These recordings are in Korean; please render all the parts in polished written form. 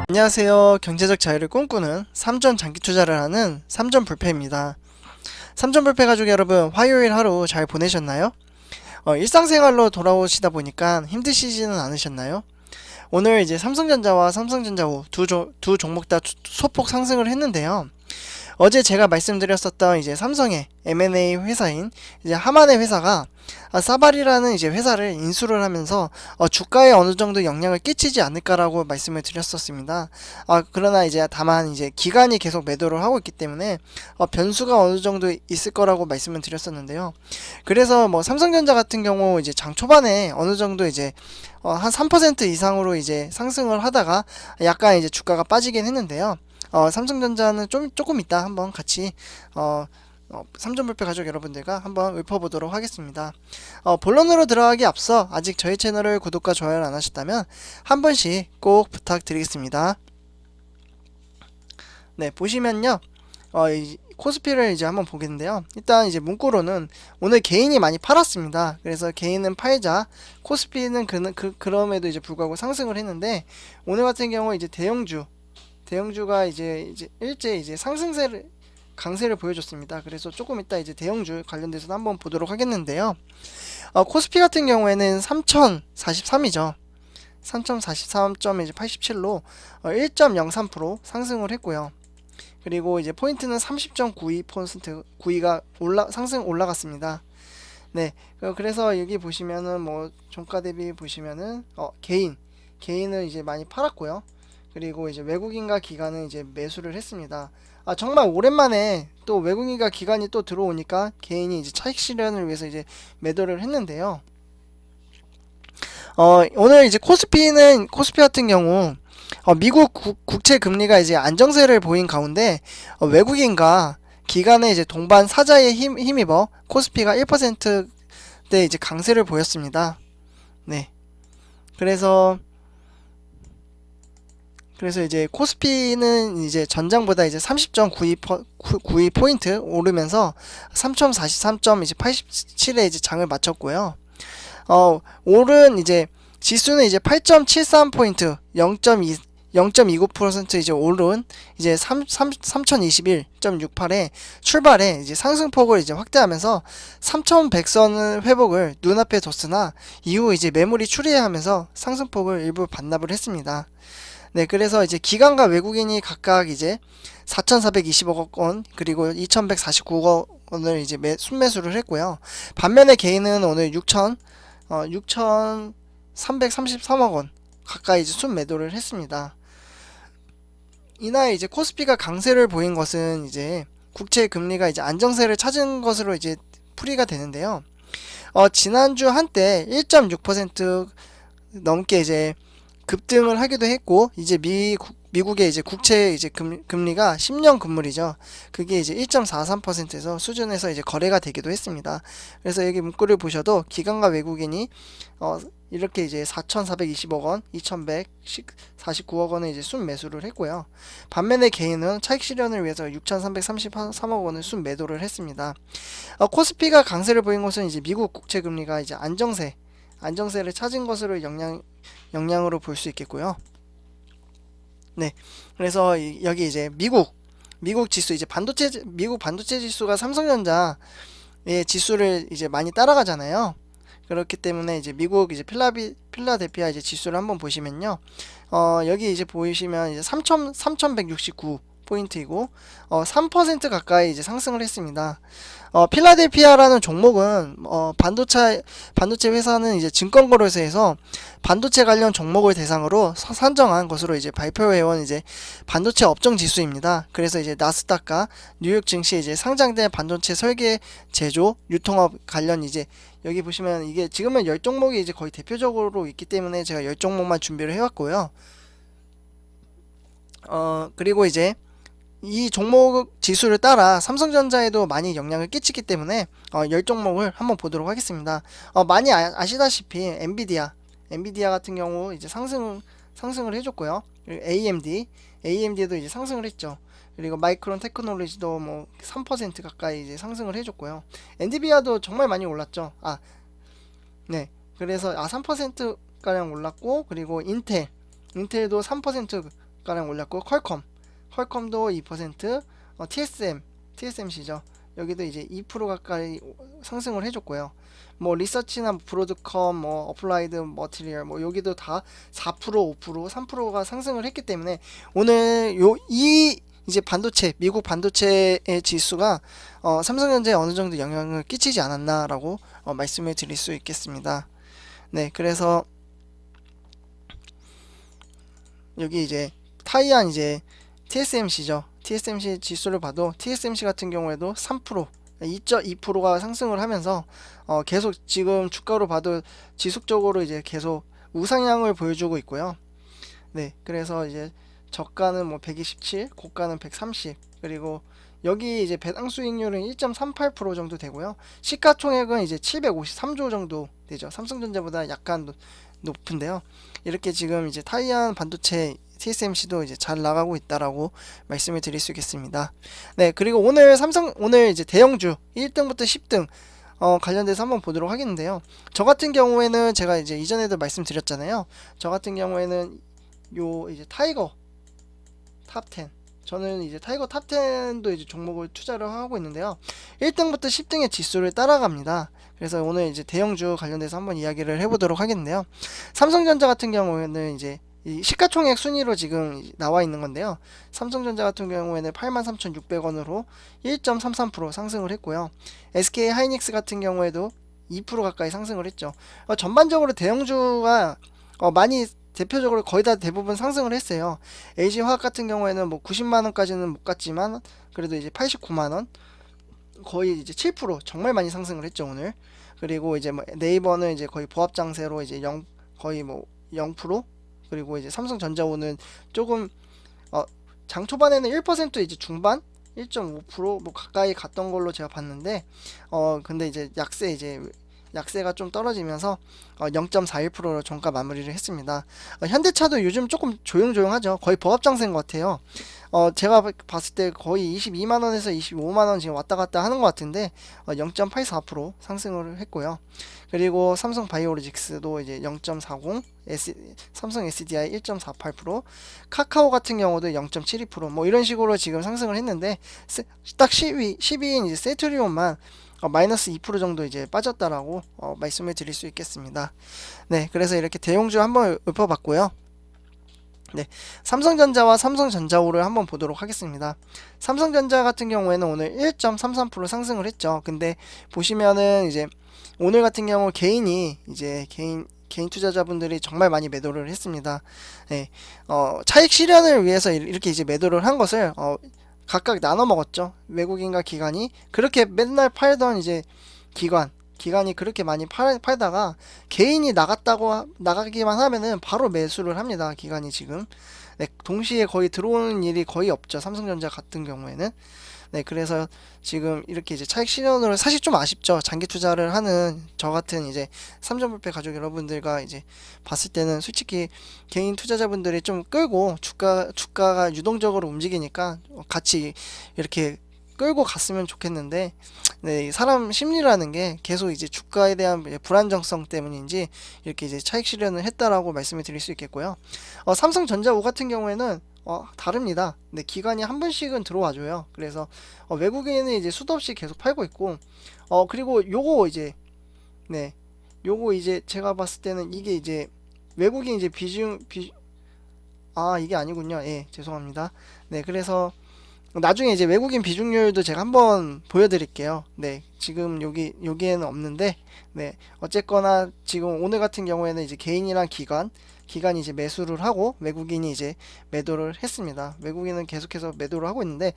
안녕하세요. 경제적 자유를 꿈꾸는 삼전 장기 투자를 하는 삼전 불패입니다. 삼전 불패 가족 여러분, 화요일 하루 잘 보내셨나요? 일상생활로 돌아오시다 보니까 힘드시지는 않으셨나요? 오늘 이제 삼성전자와 삼성전자우 두 종목 다 소폭 상승을 했는데요. 어제 제가 말씀드렸었던 이제 삼성의 M&A 회사인 이제 하만의 회사가 사발이라는 이제 회사를 인수를 하면서 주가에 어느 정도 영향을 끼치지 않을까라고 말씀을 드렸었습니다. 그러나 이제 다만 이제 기간이 계속 매도를 하고 있기 때문에 변수가 어느 정도 있을 거라고 말씀을 드렸었는데요. 그래서 뭐 삼성전자 같은 경우 이제 장 초반에 어느 정도 이제 한 3% 이상으로 이제 상승을 하다가 약간 이제 주가가 빠지긴 했는데요. 삼성전자는 조금 이따 한번 같이 삼전불패 가족 여러분들과 한번 읊어보도록 하겠습니다. 본론으로 들어가기 앞서 아직 저희 채널을 구독과 좋아요를 안 하셨다면 한 번씩 꼭 부탁드리겠습니다. 네, 보시면요. 코스피를 이제 한번 보겠는데요. 일단 이제 문구로는 오늘 개인이 많이 팔았습니다. 그래서 개인은 팔자, 코스피는 그럼에도 이제 불구하고 상승을 했는데, 오늘 같은 경우 이제 대형주가 이제 일제 이제 강세를 보여줬습니다. 그래서 조금 이따 이제 대형주 관련돼서 한번 보도록 하겠는데요. 코스피 같은 경우에는 3043이죠. 3043.87로 1.03% 상승을 했고요. 그리고 이제 포인트는 30.92% 92가 상승 올라갔습니다. 네, 그래서 여기 보시면은 뭐 종가 대비 보시면은 개인은 이제 많이 팔았고요. 그리고 이제 외국인과 기관은 이제 매수를 했습니다. 정말 오랜만에 또 외국인과 기관이 또 들어오니까 개인이 이제 차익 실현을 위해서 이제 매도를 했는데요. 오늘 이제 코스피 같은 경우 미국 국채 금리가 이제 안정세를 보인 가운데 외국인과 기관의 이제 동반 사자에 힘입어 코스피가 1%대 이제 강세를 보였습니다. 네. 그래서 이제 코스피는 이제 전장보다 이제 30.92포인트 오르면서 3043.87에 이제 장을 마쳤고요. 오른 이제 지수는 이제 8.73포인트 0.29% 이제 오른 이제 3021.68에 출발해 이제 상승폭을 이제 확대하면서 3100선을 회복을 눈앞에 뒀으나 이후 이제 매물이 추리하면서 상승폭을 일부 반납을 했습니다. 네, 그래서 이제 기관과 외국인이 각각 이제 4,420억 원 그리고 2,149억 원을 이제 순매수를 했고요. 반면에 개인은 오늘 6,333억 원 가까이 이제 순매도를 했습니다. 이날 이제 코스피가 강세를 보인 것은 이제 국채 금리가 이제 안정세를 찾은 것으로 이제 풀이가 되는데요. 지난주 한때 1.6% 넘게 이제 급등을 하기도 했고, 이제 미국의 이제 국채 이제 금리가 10년 금물이죠. 그게 이제 1.43%에서 수준에서 이제 거래가 되기도 했습니다. 그래서 여기 문구를 보셔도 기관과 외국인이 이렇게 이제 4,420억 원, 2,149억 원을 이제 순매수를 했고요. 반면에 개인은 차익 실현을 위해서 6,333억 원을 순매도를 했습니다. 코스피가 강세를 보인 것은 이제 미국 국채 금리가 이제 안정세를 찾은 것으로 영향으로 볼 수 있겠고요. 네, 그래서 여기 이제 미국 지수 이제 미국 반도체 지수가 삼성전자의 지수를 이제 많이 따라가잖아요. 그렇기 때문에 이제 미국 이제 필라델피아 이제 지수를 한번 보시면요. 여기 이제 보시면 이제 3169 포인트이고 3% 가까이 이제 상승을 했습니다. 필라델피아라는 종목은 반도체 회사는 이제 증권거래소에서 반도체 관련 종목을 대상으로 산정한 것으로 이제 발표해온 이제 반도체 업종 지수입니다. 그래서 이제 나스닥과 뉴욕 증시에 이제 상장된 반도체 설계, 제조, 유통업 관련 이제 여기 보시면 이게 지금은 10종목이 이제 거의 대표적으로 있기 때문에 제가 10종목만 준비를 해왔고요. 그리고 이제 이 종목 지수를 따라 삼성전자에도 많이 영향을 끼치기 때문에 10종목을 한번 보도록 하겠습니다. 많이 아시다시피 엔비디아 같은 경우 이제 상승을 해줬고요. 그리고 AMD도 이제 상승을 했죠. 그리고 마이크론 테크놀로지도 뭐 3% 가까이 이제 상승을 해줬고요. 엔비디아도 정말 많이 올랐죠. 네. 그래서 3% 가량 올랐고, 그리고 인텔도 3% 가량 올랐고, 퀄컴도 2%, TSMC죠. 여기도 이제 2% 가까이 상승을 해줬고요. 뭐 리서치나 브로드컴, 뭐 어플라이드 머티리얼, 뭐 여기도 다 4%, 5%, 3%가 상승을 했기 때문에 오늘 이 이제 미국 반도체의 지수가 삼성전자에 어느 정도 영향을 끼치지 않았나라고 말씀을 드릴 수 있겠습니다. 네, 그래서 여기 이제 타이완 이제 TSMC죠. TSMC 지수를 봐도 TSMC 같은 경우에도 3%, 2.2%가 상승을 하면서 계속 지금 주가로 봐도 지속적으로 이제 계속 우상향을 보여주고 있고요. 네, 그래서 이제 저가는 뭐 127, 고가는 130, 그리고 여기 이제 배당 수익률은 1.38% 정도 되고요. 시가총액은 이제 753조 정도 되죠. 삼성전자보다 약간 높은데요. 이렇게 지금 이제 타이완 반도체 TSMC도 이제 잘 나가고 있다라고 말씀을 드릴 수 있겠습니다. 네, 그리고 오늘 이제 대형주 1등부터 10등 관련돼서 한번 보도록 하겠는데요. 저 같은 경우에는 제가 이제 이전에도 말씀드렸잖아요. 저 같은 경우에는 요 이제 타이거 탑 10, 저는 이제 타이거 탑 10도 이제 종목을 투자를 하고 있는데요. 1등부터 10등의 지수를 따라갑니다. 그래서 오늘 이제 대형주 관련돼서 한번 이야기를 해보도록 하겠는데요. 삼성전자 같은 경우에는 이제 이 시가총액 순위로 지금 나와 있는 건데요. 삼성전자 같은 경우에는 83,600원으로 1.33% 상승을 했고요. SK 하이닉스 같은 경우에도 2% 가까이 상승을 했죠. 전반적으로 대형주가 많이 대표적으로 거의 다 대부분 상승을 했어요. LG화학 같은 경우에는 뭐 90만원까지는 못 갔지만 그래도 이제 89만원, 거의 이제 7% 정말 많이 상승을 했죠 오늘. 그리고 이제 뭐 네이버는 이제 거의 보합 장세로 이제 거의 뭐 0%, 그리고 이제 삼성전자오는 조금 장 초반에는 1% 이제 중반 1.5%뭐 가까이 갔던 걸로 제가 봤는데 근데 이제 약세가 좀 떨어지면서 0.41%로 종가 마무리를 했습니다. 현대차도 요즘 조금 조용조용하죠. 거의 보합장세인 것 같아요. 제가 봤을 때 거의 22만원에서 25만원 지금 왔다 갔다 하는 것 같은데 0.84% 상승을 했고요. 그리고 삼성 바이오로직스도 이제 0.40, 삼성 SDI 1.48%, 카카오 같은 경우도 0.72%뭐 이런 식으로 지금 상승을 했는데 딱 10위인 이제 세트리온만 마이너스 2% 정도 이제 빠졌다라고 말씀을 드릴 수 있겠습니다. 네, 그래서 이렇게 대형주 한번 읊어봤고요. 네, 삼성전자와 삼성전자오를 한번 보도록 하겠습니다. 삼성전자 같은 경우에는 오늘 1.33% 상승을 했죠. 근데 보시면은 이제 오늘 같은 경우 개인 투자자분들이 정말 많이 매도를 했습니다. 네, 차익 실현을 위해서 이렇게 이제 매도를 한 것을 각각 나눠 먹었죠. 외국인과 기관이 그렇게 맨날 팔던 이제 기관이 그렇게 많이 팔다가 개인이 나가기만 하면은 바로 매수를 합니다. 기관이 지금. 네, 동시에 거의 들어오는 일이 거의 없죠. 삼성전자 같은 경우에는. 네, 그래서 지금 이렇게 이제 차익 실현으로 사실 좀 아쉽죠. 장기 투자를 하는 저 같은 이제 삼성불패 가족 여러분들과 이제 봤을 때는 솔직히 개인 투자자분들이 좀 끌고 주가가 유동적으로 움직이니까 같이 이렇게 끌고 갔으면 좋겠는데, 네, 사람 심리라는 게 계속 이제 주가에 대한 불안정성 때문인지 이렇게 이제 차익 실현을 했다라고 말씀을 드릴 수 있겠고요. 삼성전자우 같은 경우에는 다릅니다. 네, 기관이 한 번씩은 들어와줘요. 그래서 외국인은 이제 수도 없이 계속 팔고 있고, 그리고 요거 이제 제가 봤을 때는 이게 이제 외국인 이제 이게 아니군요. 예, 죄송합니다. 네, 그래서 나중에 이제 외국인 비중률도 제가 한번 보여드릴게요. 네, 지금 여기에는 없는데, 네, 어쨌거나 지금 오늘 같은 경우에는 이제 개인이랑 기관이 이제 매수를 하고 외국인이 이제 매도를 했습니다. 외국인은 계속해서 매도를 하고 있는데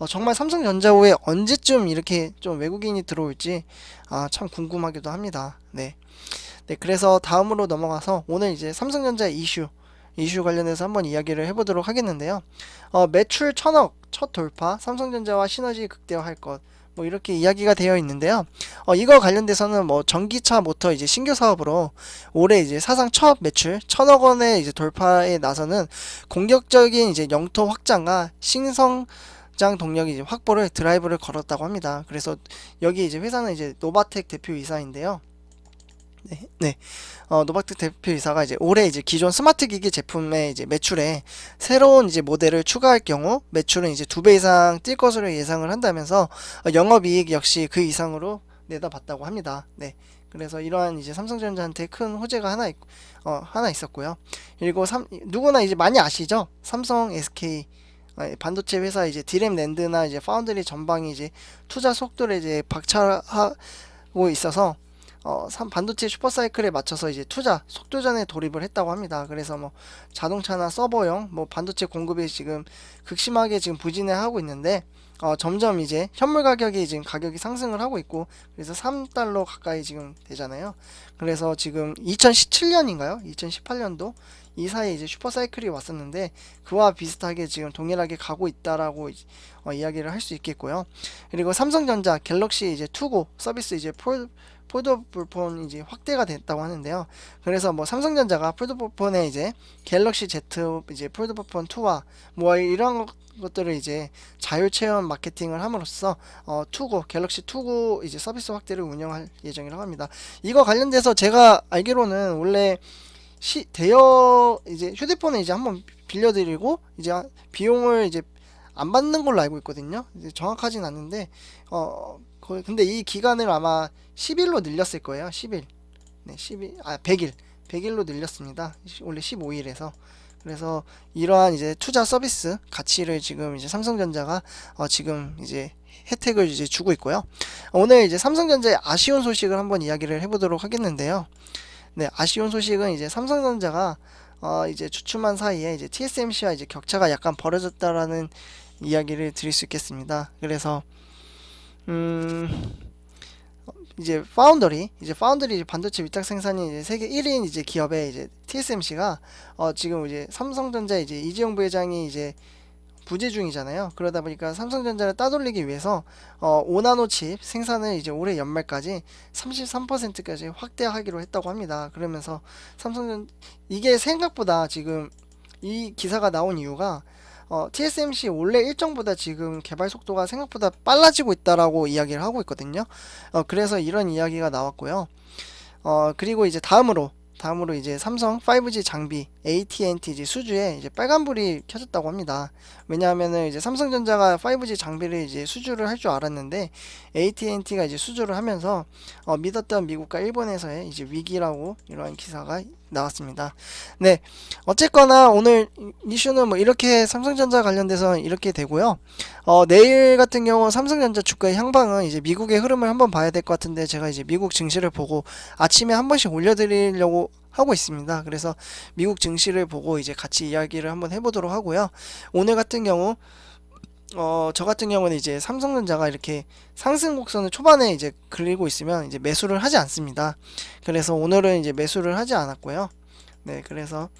정말 삼성전자후에 언제쯤 이렇게 좀 외국인이 들어올지 참 궁금하기도 합니다. 네, 그래서 다음으로 넘어가서 오늘 이제 삼성전자 이슈 관련해서 한번 이야기를 해보도록 하겠는데요. 매출 1000억 첫 돌파, 삼성전자와 시너지 극대화할 것, 뭐 이렇게 이야기가 되어 있는데요. 이거 관련돼서는 뭐 전기차 모터 이제 신규 사업으로 올해 이제 사상 첫 매출 1000억 원의 이제 돌파에 나서는 공격적인 이제 영토 확장과 신성장 동력 이제 확보를 드라이브를 걸었다고 합니다. 그래서 여기 이제 회사는 이제 노바텍 대표이사인데요. 네. 노바트 대표이사가 이제 올해 이제 기존 스마트 기기 제품의 이제 매출에 새로운 이제 모델을 추가할 경우 매출은 이제 2배 이상 뛸 것으로 예상을 한다면서 영업이익 역시 그 이상으로 내다봤다고 합니다. 네. 그래서 이러한 이제 삼성전자한테 큰 호재가 하나 있었고요. 그리고 누구나 이제 많이 아시죠? 삼성 SK 반도체 회사 이제 디램 낸드나 이제 파운드리 전방이 이제 투자 속도를 이제 박차하고 있어서 반도체 슈퍼사이클에 맞춰서 이제 투자 속도전에 돌입을 했다고 합니다. 그래서 뭐 자동차나 서버용 뭐 반도체 공급이 지금 극심하게 지금 부진해하고 있는데 점점 이제 현물 가격이 지금 가격이 상승을 하고 있고 그래서 3달러 가까이 지금 되잖아요. 그래서 지금 2017년인가요? 2018년도 이 사이에 이제 슈퍼사이클이 왔었는데 그와 비슷하게 지금 동일하게 가고 있다라고 이야기를 할 수 있겠고요. 그리고 삼성전자 갤럭시 이제 투고 서비스 이제 폴더블 폰 이제 확대가 됐다고 하는데요. 그래서 뭐 삼성전자가 폴더블 폰에 이제 갤럭시 Z 이제 폴더블 폰 2와 뭐 이런 것들을 이제 자율 체험 마케팅을 함으로써 투고 갤럭시 투고 이제 서비스 확대를 운영할 예정이라고 합니다. 이거 관련돼서 제가 알기로는 원래 대여 이제 휴대폰을 이제 한번 빌려드리고 이제 비용을 이제 안 받는 걸로 알고 있거든요. 이제 정확하진 않는데 근데 이 기간을 아마 10일로 늘렸을 거예요. 10일. 네, 100일로 늘렸습니다. 원래 15일에서. 그래서 이러한 이제 투자 서비스 가치를 지금 이제 삼성전자가 지금 이제 혜택을 이제 주고 있고요. 오늘 이제 삼성전자의 아쉬운 소식을 한번 이야기를 해보도록 하겠는데요. 네, 아쉬운 소식은 이제 삼성전자가 이제 주춤한 사이에 이제 TSMC와 이제 격차가 약간 벌어졌다라는 이야기를 드릴 수 있겠습니다. 그래서 이제 파운드리 반도체 위탁 생산이 이제 세계 1인 이제 기업의 이제 TSMC가 지금 이제 삼성전자 이제 이재용 부회장이 이제 부재 중이잖아요. 그러다 보니까 삼성전자를 따돌리기 위해서 5나노 칩 생산을 이제 올해 연말까지 33%까지 확대하기로 했다고 합니다. 그러면서 이게 생각보다 지금 이 기사가 나온 이유가 TSMC 원래 일정보다 지금 개발 속도가 생각보다 빨라지고 있다라고 이야기를 하고 있거든요. 그래서 이런 이야기가 나왔고요. 그리고 이제 다음으로 이제 삼성 5G 장비 AT&T 이제 수주에 이제 빨간불이 켜졌다고 합니다. 왜냐하면은 이제 삼성전자가 5G 장비를 이제 수주를 할 줄 알았는데 AT&T가 이제 수주를 하면서 믿었던 미국과 일본에서의 이제 위기라고 이러한 기사가 나왔습니다. 네, 어쨌거나 오늘 이슈는 뭐 이렇게 삼성전자 관련돼서 이렇게 되고요. 내일 같은 경우 삼성전자 주가의 향방은 이제 미국의 흐름을 한번 봐야 될 것 같은데 제가 이제 미국 증시를 보고 아침에 한 번씩 올려드리려고 하고 있습니다. 그래서 미국 증시를 보고 이제 같이 이야기를 한번 해보도록 하고요. 오늘 같은 경우 저 같은 경우는 이제 삼성전자가 이렇게 상승 곡선을 초반에 이제 그리고 있으면 이제 매수를 하지 않습니다. 그래서 오늘은 이제 매수를 하지 않았고요. 네, 그래서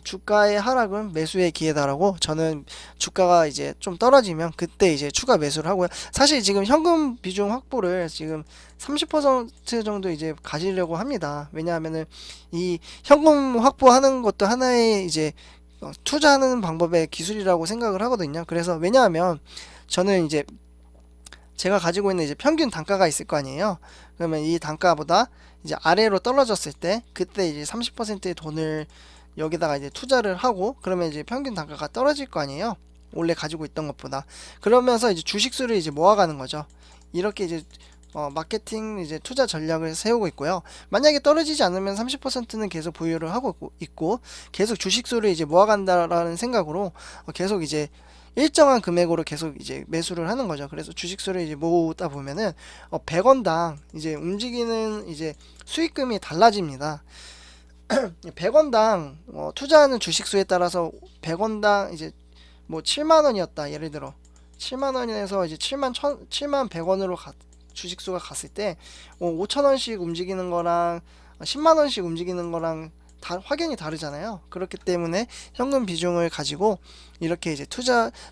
주가의 하락은 매수의 기회다라고 저는 주가가 이제 좀 떨어지면 그때 이제 추가 매수를 하고요. 사실 지금 현금 비중 확보를 지금 30% 정도 이제 가지려고 합니다. 왜냐하면은 이 현금 확보하는 것도 하나의 이제 투자하는 방법의 기술이라고 생각을 하거든요. 그래서 왜냐하면 저는 이제 제가 가지고 있는 이제 평균 단가가 있을 거 아니에요. 그러면 이 단가보다 이제 아래로 떨어졌을 때 그때 이제 30%의 돈을 여기다가 이제 투자를 하고 그러면 이제 평균 단가가 떨어질 거 아니에요. 원래 가지고 있던 것보다. 그러면서 이제 주식수를 이제 모아가는 거죠. 이렇게 이제 마케팅 이제 투자 전략을 세우고 있고요. 만약에 떨어지지 않으면 30%는 계속 보유를 하고 있고 계속 주식수를 이제 모아간다라는 생각으로 계속 이제 일정한 금액으로 계속 이제 매수를 하는 거죠. 그래서 주식수를 이제 모으다 보면은 100원당 이제 움직이는 이제 수익금이 달라집니다. 100원당 투자하는 주식수에 따라서 100원당 이제 뭐 7만 원이었다. 예를 들어 7만 원에서 이제 7만 100원으로 주식수가 갔을 때 5천 원씩 움직이는 거랑 10만 원씩 움직이는 거랑 확연히 다르잖아요. 그렇기 때문에 현금 비중을 가지고 이렇게 이제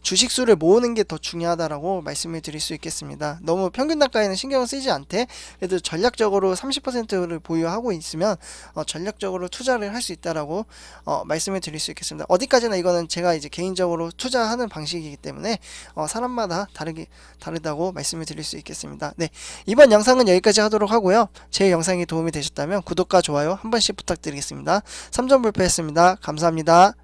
주식수를 모으는 게 더 중요하다라고 말씀을 드릴 수 있겠습니다. 너무 평균 단가에는 신경을 쓰지 않되 그래도 전략적으로 30%를 보유하고 있으면 전략적으로 투자를 할 수 있다라고 말씀을 드릴 수 있겠습니다. 어디까지나 이거는 제가 이제 개인적으로 투자하는 방식이기 때문에 사람마다 다르다고 말씀을 드릴 수 있겠습니다. 네, 이번 영상은 여기까지 하도록 하고요. 제 영상이 도움이 되셨다면 구독과 좋아요 한 번씩 부탁드리겠습니다. 3점 불패였습니다. 감사합니다.